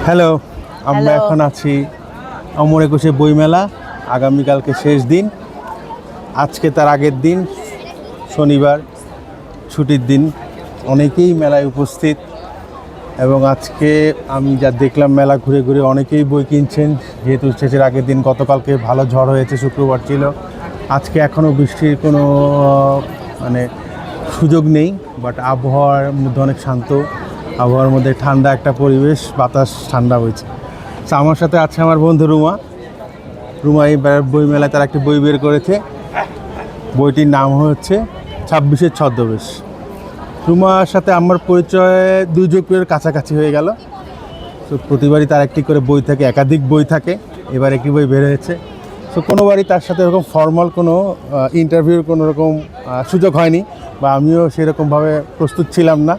Hello, আমরা এখন আছি অমর একুশে বইমেলা। আগামীকালকে শেষ দিন, আজকে তার আগের দিন শনিবার, ছুটির দিন। অনেকেই মেলায় উপস্থিত এবং আজকে আমি যা দেখলাম মেলা ঘুরে ঘুরে অনেকেই বই কিনছেন, যেহেতু শেষের আগের দিন। গতকালকে ভালো ঝড় হয়েছে, শুক্রবার ছিল। আজকে এখনও বৃষ্টির কোনো সুযোগ নেই, বাট আবহাওয়ার মধ্যে অনেক শান্ত, আবহাওয়ার মধ্যে ঠান্ডা একটা পরিবেশ, বাতাস ঠান্ডা হয়েছে। তো আমার সাথে আছে আমার বন্ধু রুমা। এই বই মেলায় তার একটি বই বের করেছে, বইটির নাম হচ্ছে 26-এর ছদ্মবেশ। রুমার সাথে আমার পরিচয় 2 যুগের কাছাকাছি হয়ে গেল। তো প্রতিবারই তার একটি করে বই থাকে, একাধিক বই থাকে। এবার একটি বই বের হয়েছে। তো কোনোবারই তার সাথে এরকম ফর্মাল কোনো ইন্টারভিউর কোনো রকম সুযোগ হয়নি, বা আমিও সেরকমভাবে প্রস্তুত ছিলাম না।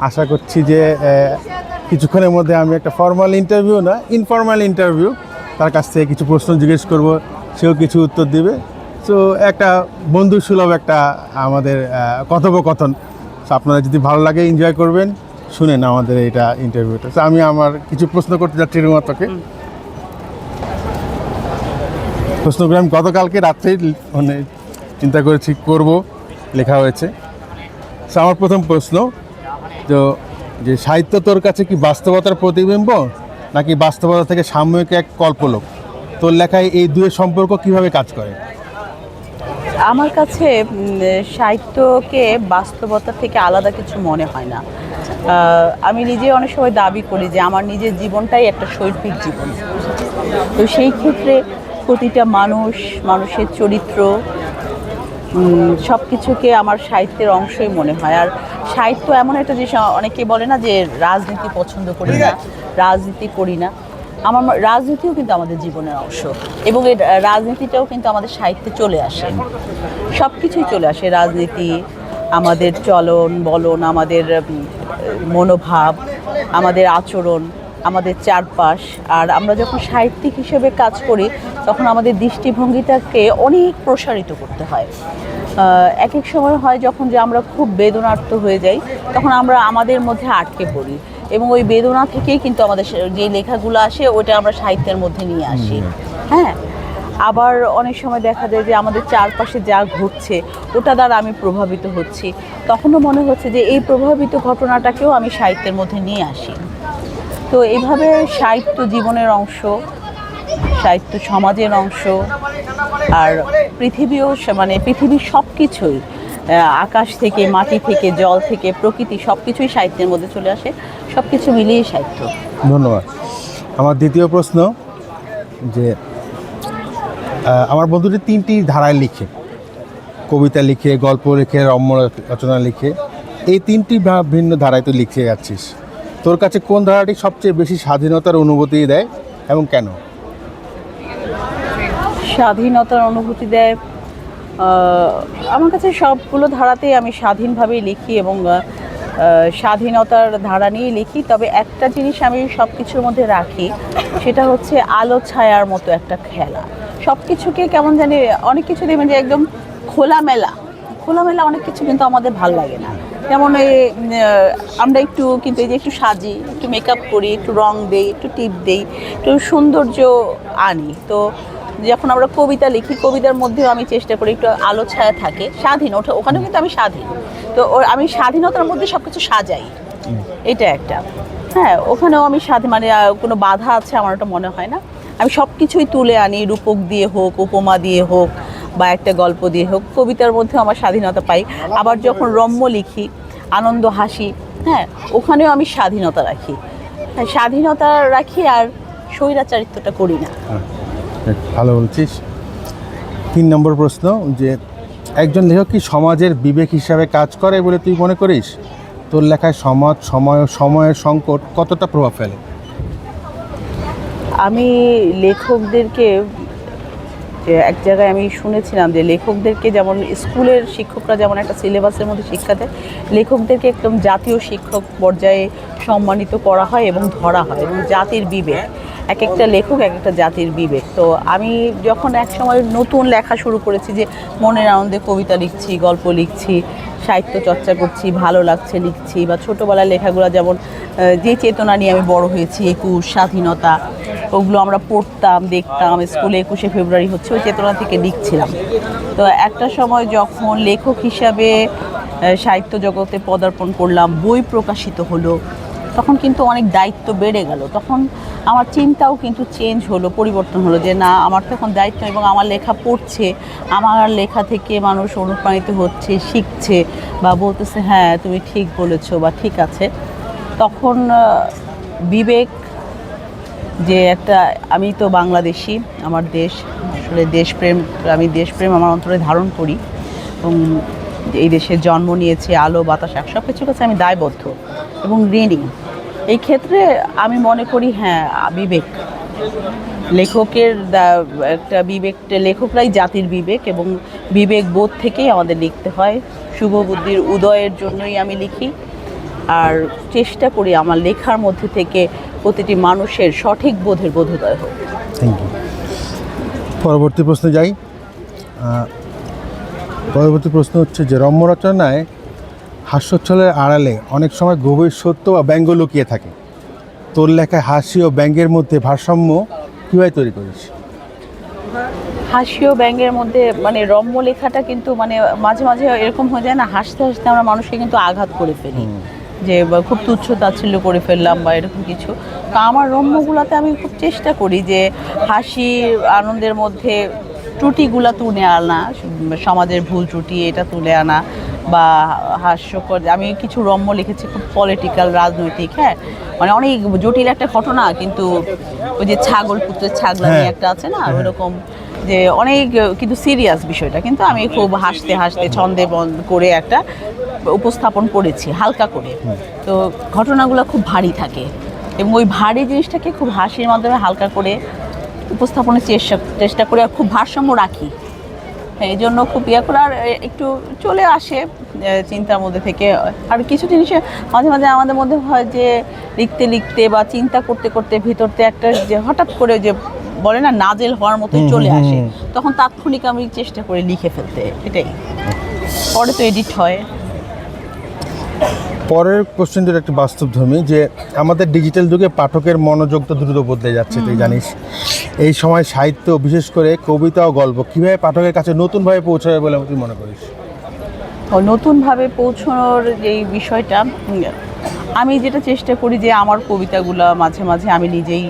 আশা করছি যে কিছুক্ষণের মধ্যে আমি একটা ফর্মাল ইন্টারভিউ না, ইনফর্মাল ইন্টারভিউ, তার কাছ থেকে কিছু প্রশ্ন জিজ্ঞেস করব, সেও কিছু উত্তর দিবে। তো একটা বন্ধুসুলভ একটা আমাদের কথোপকথন। তো আপনারা যদি ভালো লাগে এনজয় করবেন, শুনেন আমাদের এটা ইন্টারভিউটা। তো আমি আমার কিছু প্রশ্ন করতে যাচ্ছি রুমা তোকে। প্রশ্নগুলো আমি গতকালকে রাত্রেই চিন্তা করেছি করব, লেখা হয়েছে। তো আমার প্রথম প্রশ্ন, তো যে সাহিত্য তোর কাছে কি বাস্তবতার প্রতিবিম্ব, নাকি বাস্তবতা থেকে সাময়িক এক কল্পলোক? তোর লেখায় এই দুয়ের সম্পর্ক কিভাবে কাজ করে? আমার কাছে সাহিত্যকে বাস্তবতা থেকে আলাদা কিছু মনে হয় না। আমি নিজে অনেক সময় দাবি করি যে আমার নিজের জীবনটাই একটা শৈল্পিক জীবন। তো সেই ক্ষেত্রে প্রতিটা মানুষের চরিত্র, সব কিছুকে আমার সাহিত্যের অংশই মনে হয়। আর সাহিত্য এমন একটা জিনিস, অনেকে বলে না যে রাজনীতি পছন্দ করি না, রাজনীতি করি না। আমার রাজনীতিও কিন্তু আমাদের জীবনের অংশ, এবং এই রাজনীতিটাও কিন্তু আমাদের সাহিত্যে চলে আসে। সব কিছুই চলে আসে, রাজনীতি, আমাদের চলন বলন, আমাদের মনোভাব, আমাদের আচরণ, আমাদের চারপাশ। আর আমরা যখন সাহিত্যিক হিসেবে কাজ করি, তখন আমাদের দৃষ্টিভঙ্গিটাকে অনেক প্রসারিত করতে হয়। এক এক সময় হয় যখন যে আমরা খুব বেদনার্ত হয়ে যাই, তখন আমরা আমাদের মধ্যে আটকে পড়ি, এবং ওই বেদনা থেকেই কিন্তু আমাদের যে লেখাগুলো আসে ওইটা আমরা সাহিত্যের মধ্যে নিয়ে আসি। হ্যাঁ, আবার অনেক সময় দেখা যায় যে আমাদের চারপাশে যা ঘটছে ওটা দ্বারা আমি প্রভাবিত হচ্ছি, তখনও মনে হচ্ছে যে এই প্রভাবিত ঘটনাটাকেও আমি সাহিত্যের মধ্যে নিয়ে আসি। তো এইভাবে সাহিত্য জীবনের অংশ, সাহিত্য সমাজের অংশ, আর পৃথিবীও পৃথিবীর সব কিছুই, আকাশ থেকে, মাটি থেকে, জল থেকে, প্রকৃতি, সব কিছুই সাহিত্যের মধ্যে চলে আসে। সব কিছু মিলিয়ে সাহিত্য। ধন্যবাদ। আমার দ্বিতীয় প্রশ্ন, যে আমার বন্ধুটি 3টি ধারায় লিখে, কবিতা লিখে, গল্প লিখে, রম্য রচনা লিখে। এই 3টি ভিন্ন ধারায় তো লিখে যাচ্ছিস। তোর কাছে কোন ধারাটি সবচেয়ে বেশি স্বাধীনতার অনুভূতি দেয় এবং কেন? স্বাধীনতার অনুভূতি দেয়, আমার কাছে সবগুলো ধারাতেই আমি স্বাধীনভাবেই লিখি, এবং স্বাধীনতার ধারা নিয়েই লিখি। তবে একটা জিনিস আমি সব কিছুর মধ্যে রাখি, সেটা হচ্ছে আলো ছায়ার মতো একটা খেলা। সব কিছুকে কেমন জানি, অনেক কিছু দেখবেন যে একদম খোলামেলা অনেক কিছু কিন্তু আমাদের ভাল লাগে না। যেমন আমরা কিন্তু এই যে একটু সাজি, একটু মেকআপ করি, একটু রং দেই, একটু টিপ দেই, একটু সৌন্দর্য আনি। তো যখন আমরা কবিতা লিখি, কবিতার মধ্যেও আমি চেষ্টা করি একটু আলো ছায়া থাকে, স্বাধীন, ওখানেও কিন্তু আমি স্বাধীন। তো আমি স্বাধীনতার মধ্যে সব কিছু সাজাই, এটা একটা। হ্যাঁ, ওখানেও আমি স্বাধীন, কোনো বাধা আছে আমার ওটা মনে হয় না। আমি সব কিছুই তুলে আনি, রূপক দিয়ে হোক, উপমা দিয়ে হোক, বা একটা গল্প দিয়ে হোক, কবিতার মধ্যে আমার স্বাধীনতা পাই। আবার যখন রম্য লিখি, আনন্দ, হাসি, হ্যাঁ, ওখানেও আমি স্বাধীনতা রাখি। স্বাধীনতা রাখি, আর স্বৈরাচারিত্বটা করি না। ভালো বলছিস। 3 নম্বর প্রশ্ন, যে একজন লেখক কি সমাজের বিবেক হিসাবে কাজ করে বলে তুই মনে করিস? তোর লেখায় সমাজ, সময়ের সংকট কতটা প্রভাব ফেলে? আমি লেখকদেরকে, এক জায়গায় আমি শুনেছিলাম যে লেখকদেরকে যেমন স্কুলের শিক্ষকরা যেমন একটা সিলেবাসের মধ্যে শিক্ষা দেয়, লেখকদেরকে একদম জাতীয় শিক্ষক পর্যায়ে সম্মানিত করা হয় এবং ধরা হয়, এবং জাতির বিবেক, এক একটা লেখক এক একটা জাতির বিবেক। তো আমি যখন এক সময় নতুন লেখা শুরু করেছি, যে মনের আনন্দে কবিতা লিখছি, গল্প লিখছি, সাহিত্য চর্চা করছি, ভালো লাগছে লিখছি, বা ছোটোবেলার লেখাগুলো যেমন যে চেতনা নিয়ে আমি বড় হয়েছি, 21 স্বাধীনতা, ওগুলো আমরা পড়তাম, দেখতাম স্কুলে, 21শে ফেব্রুয়ারি হচ্ছে, ওই চেতনা থেকে লিখছিলাম। তো একটা সময় যখন লেখক হিসাবে সাহিত্য জগতে পদার্পণ করলাম, বই প্রকাশিত হলো, তখন কিন্তু অনেক দায়িত্ব বেড়ে গেল। তখন আমার চিন্তাও কিন্তু চেঞ্জ হলো, পরিবর্তন হলো, যে না, আমার তো এখন দায়িত্ব, এবং আমার লেখা পড়ছে, আমার লেখা থেকে মানুষ অনুপ্রাণিত হচ্ছে, শিখছে, বা বলতেছে হ্যাঁ তুমি ঠিক বলেছো বা ঠিক আছে। তখন বিবেক, যে একটা, আমি তো বাংলাদেশি, আমার দেশ, আসলে দেশপ্রেম, আমি দেশপ্রেম আমার অন্তরে ধারণ করি, এবং এই দেশে জন্ম নিয়েছি, আলো বাতাস সব কিছুর কাছে আমি দায়বদ্ধ এবং ঋণী। এই ক্ষেত্রে আমি মনে করি হ্যাঁ, বিবেক, লেখকের একটা বিবেক, লেখকরাই জাতির বিবেক, এবং বিবেক বোধ থেকেই আমাদের লিখতে হয়। শুভবুদ্ধির উদয়ের জন্যই আমি লিখি, আর চেষ্টা করি আমার লেখার মধ্যে থেকে প্রতিটি মানুষের সঠিক বোধের বোধোদয় হোক। Thank you. পরবর্তী প্রশ্নে যাই। পরবর্তী প্রশ্ন হচ্ছে যে রম্য রচনায় হাস্যোচ্ছলের আড়ালে অনেক সময় গভীর সত্য বা ব্যঙ্গ লুকিয়ে থাকে। তোর লেখায় হাসি ও ব্যঙ্গের মধ্যে ভারসাম্য কীভাবে তৈরি করিস? হাসি ও ব্যঙ্গের মধ্যে মানে রম্য লেখাটা কিন্তু মানে মাঝে মাঝে এরকম হয়ে যায় না, হাসতে হাসতে আমরা মানুষকে কিন্তু আঘাত করে ফেলি, যে খুব তুচ্ছ তাচ্ছিল্য করে ফেললাম বা এরকম কিছু। তো আমার রম্যগুলোতে আমি খুব চেষ্টা করি যে হাসি আনন্দের মধ্যে ত্রুটিগুলো তুলে আনা, সমাজের ভুল ত্রুটি এটা তুলে আনা, বা হাস্যকর। আমি কিছু রম্য লিখেছি খুব পলিটিক্যাল, রাজনৈতিক, হ্যাঁ, মানে অনেক জটিল একটা ঘটনা, কিন্তু ওই যে ছাগল পুত্রের ছাগলা নিয়ে একটা আছে না, ওইরকম, যে অনেক কিন্তু সিরিয়াস বিষয়টা, কিন্তু আমি খুব হাসতে হাসতে ছন্দে বন্ধ করে একটা উপস্থাপন করেছি হালকা করে। তো ঘটনাগুলো খুব ভারী থাকে, এবং ওই ভারী জিনিসটাকে খুব হাসির মাধ্যমে হালকা করে উপস্থাপনের চেষ্টা করে, আর খুব ভারসাম্য রাখি। হ্যাঁ, এই জন্য খুব ইয়ে করে, আর একটু চলে আসে চিন্তার মধ্যে থেকে। আর কিছু জিনিসে মাঝে মাঝে আমাদের মধ্যে হয় যে লিখতে লিখতে বা চিন্তা করতে করতে ভিতরতে একটা যে হঠাৎ করে যে বলে না নাজেল হওয়ার মতোই চলে আসে, তখন তাৎক্ষণিক আমি চেষ্টা করি লিখে ফেলতে, এটাই। পরে তো এডিট হয়। পরের কোশ্চেনটির একটি বাস্তবধর্মী, যে আমাদের ডিজিটাল যুগে পাঠকের মনোযোগ তো দ্রুত বদলে যাচ্ছে, তুই জানিস। এই সময় সাহিত্য, বিশেষ করে কবিতা ও গল্প, কীভাবে পাঠকের কাছে নতুনভাবে পৌঁছাবে বলে তুই মনে করিস? নতুনভাবে পৌঁছানোর এই বিষয়টা, আমি যেটা চেষ্টা করি যে আমার কবিতাগুলো মাঝে মাঝে আমি নিজেই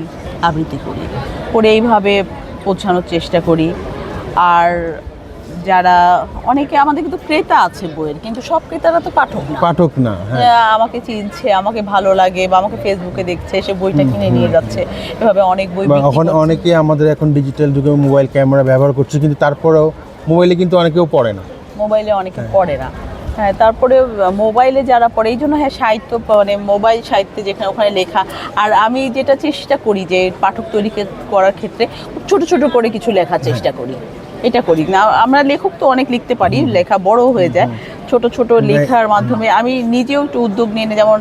আবৃত্তি করি, করে এইভাবে পৌঁছানোর চেষ্টা করি। আর যারা অনেকে, আমাদের কিন্তু ক্রেতা আছে বইয়ের, কিন্তু সব ক্রেতারা তো পাঠক না। হ্যাঁ, আমাকে চিনছে, আমাকে ভালো লাগে, বা আমাকে ফেসবুকে দেখছে, সে বইটা কিনে নিয়ে যাচ্ছে, এভাবে অনেক বই বিক্রি এখন করছে। অনেকে আমাদের এখন ডিজিটাল যুগে মোবাইল ক্যামেরা ব্যবহার করছে, কিন্তু তারপরেও মোবাইলে কিন্তু অনেকেও পড়ে না, মোবাইলে অনেকে পড়ে না। হ্যাঁ, তারপরে মোবাইলে যারা পড়ে, এই জন্য হ্যাঁ সাহিত্য, মানে মোবাইল সাহিত্যে যেখানে ওখানে লেখা। আর আমি যেটা চেষ্টা করি যে পাঠক তৈরি করার ক্ষেত্রে ছোট ছোট করে কিছু লেখার চেষ্টা করি, এটা করি না। আমরা লেখক তো অনেক লিখতে পারি, লেখা বড় হয়ে যায়, ছোট ছোট লেখার মাধ্যমে আমি নিজেও একটু উদ্যোগ নিয়ে, যেমন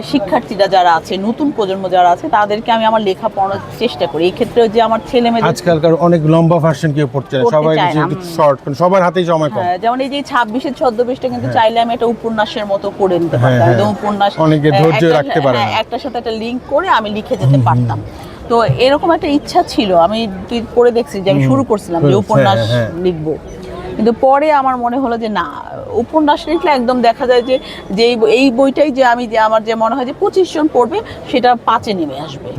শিক্ষার্থীরা যারা আছে, নতুন প্রজন্ম যারা আছে, তাদেরকে আমি আমার লেখা পড়ানোর চেষ্টা করি। এই ক্ষেত্রে যে আমার ছেলে মেয়ে, আজকালকার অনেক লম্বা ভার্সন কেউ পড়ছে না, সবাই শর্ট, সবার হাতেই সময় কম। যেমন এই যে 26-এর ছদ্মবেশটা কিন্তু চাইলে আমি একটা উপন্যাসের মতো করে নিতে পারতাম, একদম উপন্যাস, অনেকে ধৈর্য রাখতে পারে না, একটার সাথে একটা লিঙ্ক করে আমি লিখে যেতে পারতাম। তো এরকম একটা ইচ্ছা ছিল, আমি তুই পড়ে দেখছি যে আমি শুরু করছিলাম যে উপন্যাস লিখবো, কিন্তু পরে আমার মনে হলো যে না, উপন্যাস লিখলে একদম দেখা যায় যে এই বইটাই যে আমি, যে আমার যে মনে হয় যে 25 জন পড়বে, সেটা 5-এ নেমে আসবে।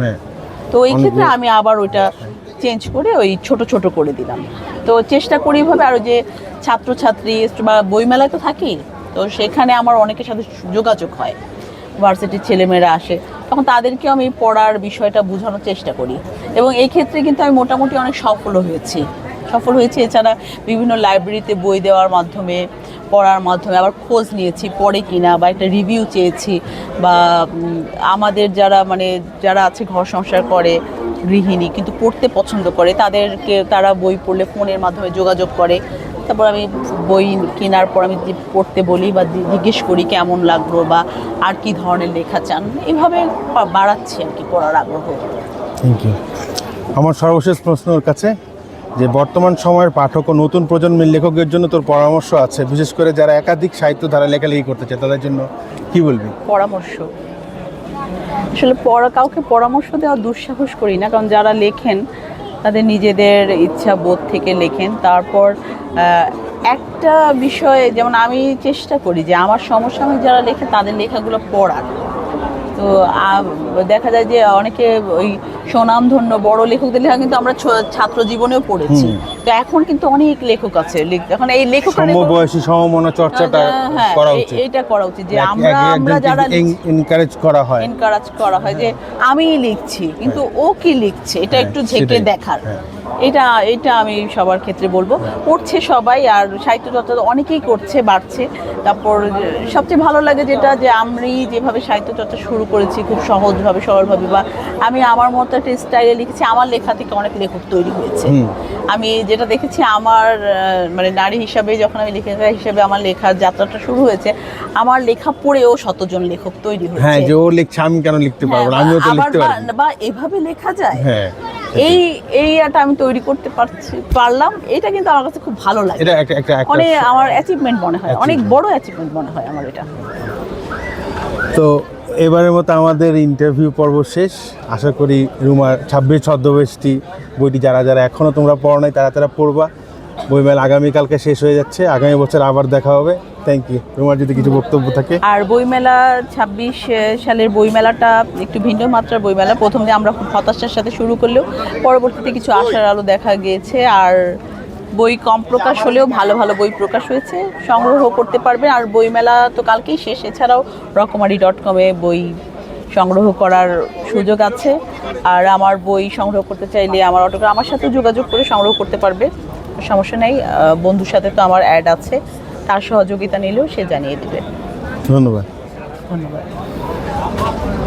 তো এই ক্ষেত্রে আমি আবার ওইটা চেঞ্জ করে ওই ছোট ছোট করে দিলাম। তো চেষ্টা করি এইভাবে। আর যে ছাত্রছাত্রী বা বইমেলায় তো থাকি, তো সেখানে আমার অনেকের সাথে যোগাযোগ হয়, ভার্সিটির ছেলেমেয়েরা আসে, তখন তাদেরকেও আমি পড়ার বিষয়টা বোঝানোর চেষ্টা করি, এবং এই ক্ষেত্রে কিন্তু আমি মোটামুটি অনেক সফল হয়েছি। এছাড়া বিভিন্ন লাইব্রেরিতে বই দেওয়ার মাধ্যমে, পড়ার মাধ্যমে আবার খোঁজ নিয়েছি পড়ে কিনা, বা একটা রিভিউ চেয়েছি, বা আমাদের যারা আছে ঘর সংসার করে, গৃহিণী কিন্তু পড়তে পছন্দ করে, তারা বই পড়লে ফোনের মাধ্যমে যোগাযোগ করে, তারপর আমি বই কেনার পর আমি পড়তে বলি বা জিজ্ঞেস করি কেমন লাগলো, বা আর কি ধরনের লেখা চান, এইভাবে বাড়াচ্ছি আর কি পড়ার আগ্রহ। Thank you. আমার সর্বশেষ প্রশ্ন ওর কাছে, যে বর্তমান সময়ের পাঠক ও নতুন প্রজন্মের লেখকের জন্য তোর পরামর্শ আছে, বিশেষ করে যারা একাধিক সাহিত্য ধারা লেখালেখি করতে চায় তাদের জন্য কি বলবি? পরামর্শ আসলে কাউকে পরামর্শ দেওয়া দুঃসাহস করি না, কারণ যারা লেখেন তাদের নিজেদের ইচ্ছা বোধ থেকে লেখেন। তারপর একটা বিষয়ে যেমন আমি চেষ্টা করি যে আমার সমসাময়িক যারা লেখে তাদের লেখাগুলো পড়ার। তো দেখা যায় যে অনেকে ওই সুনামধন্য বড় লেখকদের লেখা কিন্তু আমরা ছাত্র জীবনেও পড়েছি। তো এখন কিন্তু অনেক লেখক আছে, এখন এই লেখক সমবয়সী সমমনা চর্চাটা করা উচিত। এটা করা উচিত যে আমরা যারা এনকারেজ করা হয় যে আমি লিখছি কিন্তু ও কি লিখছে এটা একটু ঝেঁকে দেখার। এটা আমি সবার ক্ষেত্রে বলবো, করছে সবাই, আর সাহিত্য চর্চা অনেকেই করছে, বাড়ছে। তারপর সবচেয়ে ভালো লাগে যেটা যে আমি যেভাবে সাহিত্য চর্চা শুরু করেছি খুব সহজভাবে সরলভাবে, বা আমি আমার মতো একটা স্টাইলে লিখেছি, আমার লেখা থেকে অনেক লেখক তৈরি হয়েছে। আমি যেটা দেখেছি আমার মানে নারী হিসাবে যখন আমি লেখিকা হিসাবে আমার লেখার যাত্রাটা শুরু হয়েছে, আমার লেখা পড়েও শতজন লেখক তৈরি হয়েছে। হ্যাঁ, যে ও লিখছে আমি কেন লিখতে পারবো না, আমিও তো লিখতে পারি, বা এভাবে লেখা যায়। হ্যাঁ, এইটা আমি তৈরি করতে পারলাম, এটা কিন্তু আমার কাছে খুব ভালো লাগে। এটা একটা অনেক আমার অ্যাচিভমেন্ট মনে হয়, অনেক বড় অ্যাচিভমেন্ট মনে হয় আমার এটা। তো এবারের মতো আমাদের ইন্টারভিউ পর্ব শেষ। আশা করি রুমার 26 ছদ্মবেশটি বইটি যারা যারা এখনও তোমরা পড়ো নাই তারা পড়বা। বইমেলা আগামীকালকে শেষ হয়ে যাচ্ছে, আগামী বছর আবার দেখা হবে। Thank you. রুমার যদি কিছু বক্তব্য থাকে। আর বইমেলা 26 সালের বইমেলাটা একটু ভিন্ন মাত্রার বইমেলা। প্রথম দিন আমরা খুব হতাশার সাথে শুরু করলেও পরবর্তীতে কিছু আশার আলো দেখা গিয়েছে। আর বই কম প্রকাশ হলেও ভালো ভালো বই প্রকাশ হয়েছে, সংগ্রহ করতে পারবে। আর বইমেলা তো কালকেই শেষ, এছাড়াও রকমারি.com-এ বই সংগ্রহ করার সুযোগ আছে। আর আমার বই সংগ্রহ করতে চাইলে আমার সাথে যোগাযোগ করে সংগ্রহ করতে পারবে, সমস্যা নেই। বন্ধুর সাথে তো আমার অ্যাড আছে, তার সহযোগিতা নিলেও সে জানিয়ে দেবে। ধন্যবাদ। ধন্যবাদ।